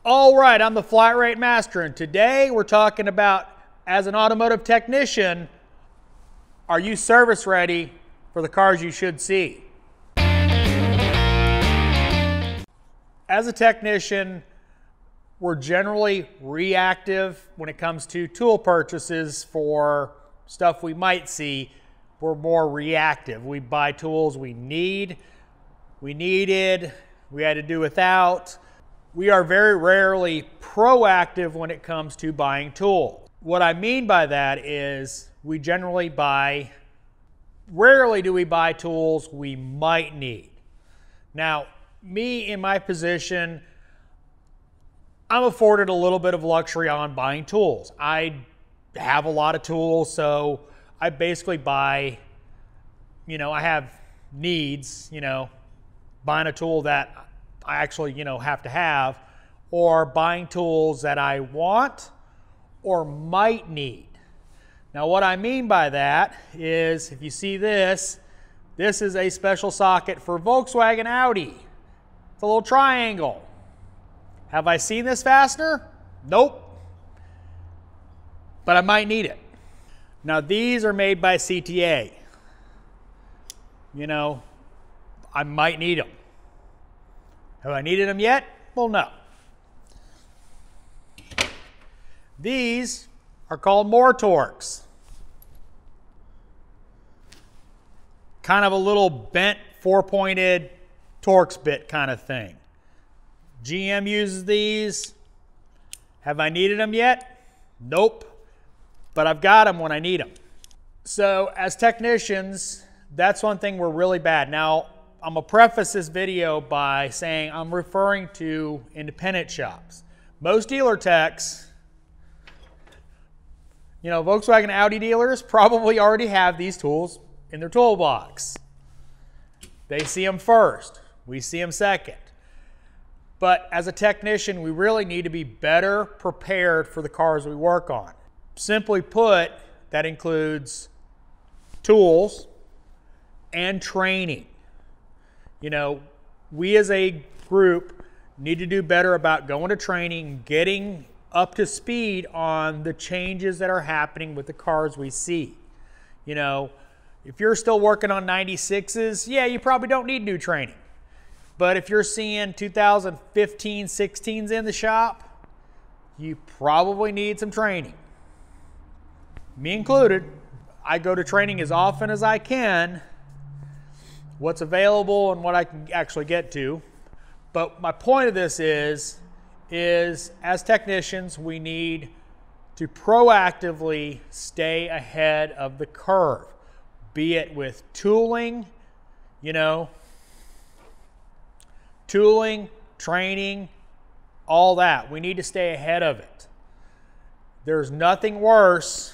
All right, I'm the Flat Rate Master, and today we're talking about, as an automotive technician, are you service ready for the cars you should see? As a technician, we're generally reactive when it comes to tool purchases for stuff we might see. We're more reactive. We buy tools we need, we needed, we had to do without. We are very rarely proactive when it comes to buying tools. What I mean by that is we generally rarely do we buy tools we might need. Now, me in my position, I'm afforded a little bit of luxury on buying tools. I have a lot of tools, so I basically buy, I have needs, buying a tool that I actually, have to have, or buying tools that I want or might need. Now, what I mean by that is, if you see this is a special socket for Volkswagen Audi. It's a little triangle. Have I seen this fastener? Nope. But I might need it. Now, these are made by CTA. I might need them. Have I needed them yet? Well, no. These are called Torx. Kind of a little bent, four-pointed Torx bit kind of thing. GM uses these. Have I needed them yet? Nope. But I've got them when I need them. So as technicians, that's one thing we're really bad. Now, I'm going to preface this video by saying I'm referring to independent shops. Most dealer techs, Volkswagen Audi dealers probably already have these tools in their toolbox. They see them first. We see them second. But as a technician, we really need to be better prepared for the cars we work on. Simply put, that includes tools and training. We as a group need to do better about going to training, getting up to speed on the changes that are happening with the cars we see. If you're still working on 96s, yeah, you probably don't need new training. But if you're seeing 2015, 16s in the shop, you probably need some training. Me included. I go to training as often as I can, what's available and what I can actually get to. But my point of this is as technicians, we need to proactively stay ahead of the curve, be it with tooling, training, all that. We need to stay ahead of it. There's nothing worse,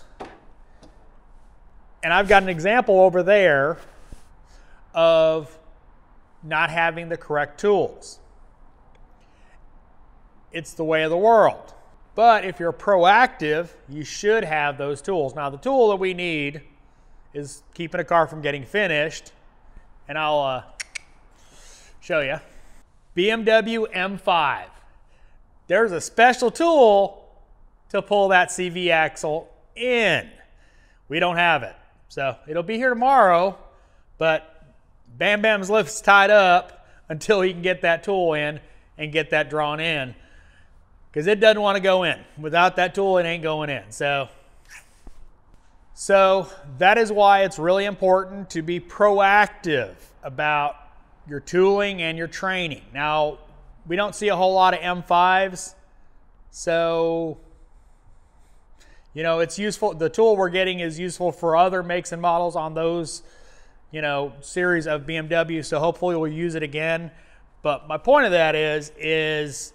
and I've got an example over there of not having the correct tools. It's the way of the world. But if you're proactive, you should have those tools. Now, the tool that we need is keeping a car from getting finished, and I'll show you. BMW M5. There's a special tool to pull that CV axle in. We don't have it. So it'll be here tomorrow, but Bam Bam's lift's tied up until he can get that tool in and get that drawn in, because it doesn't want to go in. Without that tool, it ain't going in. So that is why it's really important to be proactive about your tooling and your training. Now, we don't see a whole lot of M5s, so it's useful. The tool we're getting is useful for other makes and models on those series of BMW, so hopefully we'll use it again. But my point of that is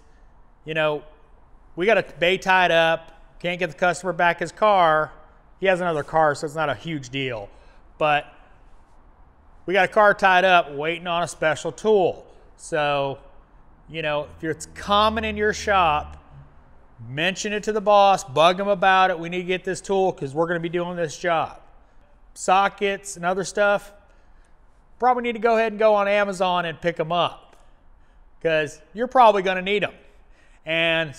we got a bay tied up, can't get the customer back his car. He has another car, so it's not a huge deal. But we got a car tied up waiting on a special tool. So, if it's common in your shop, mention it to the boss, bug him about it. We need to get this tool because we're going to be doing this job. Sockets and other stuff, probably need to go ahead and go on Amazon and pick them up, because you're probably going to need them. And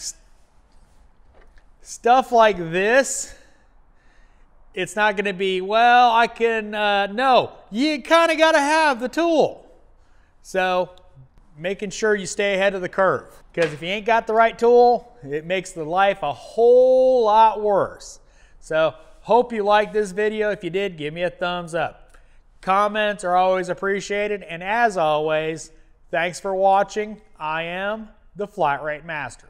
stuff like this, it's not going to be, well, I can, no, you kind of got to have the tool. So making sure you stay ahead of the curve, because if you ain't got the right tool, it makes the life a whole lot worse. So hope you liked this video. If you did, give me a thumbs up. Comments are always appreciated. And as always, thanks for watching. I am the Flat Rate Master.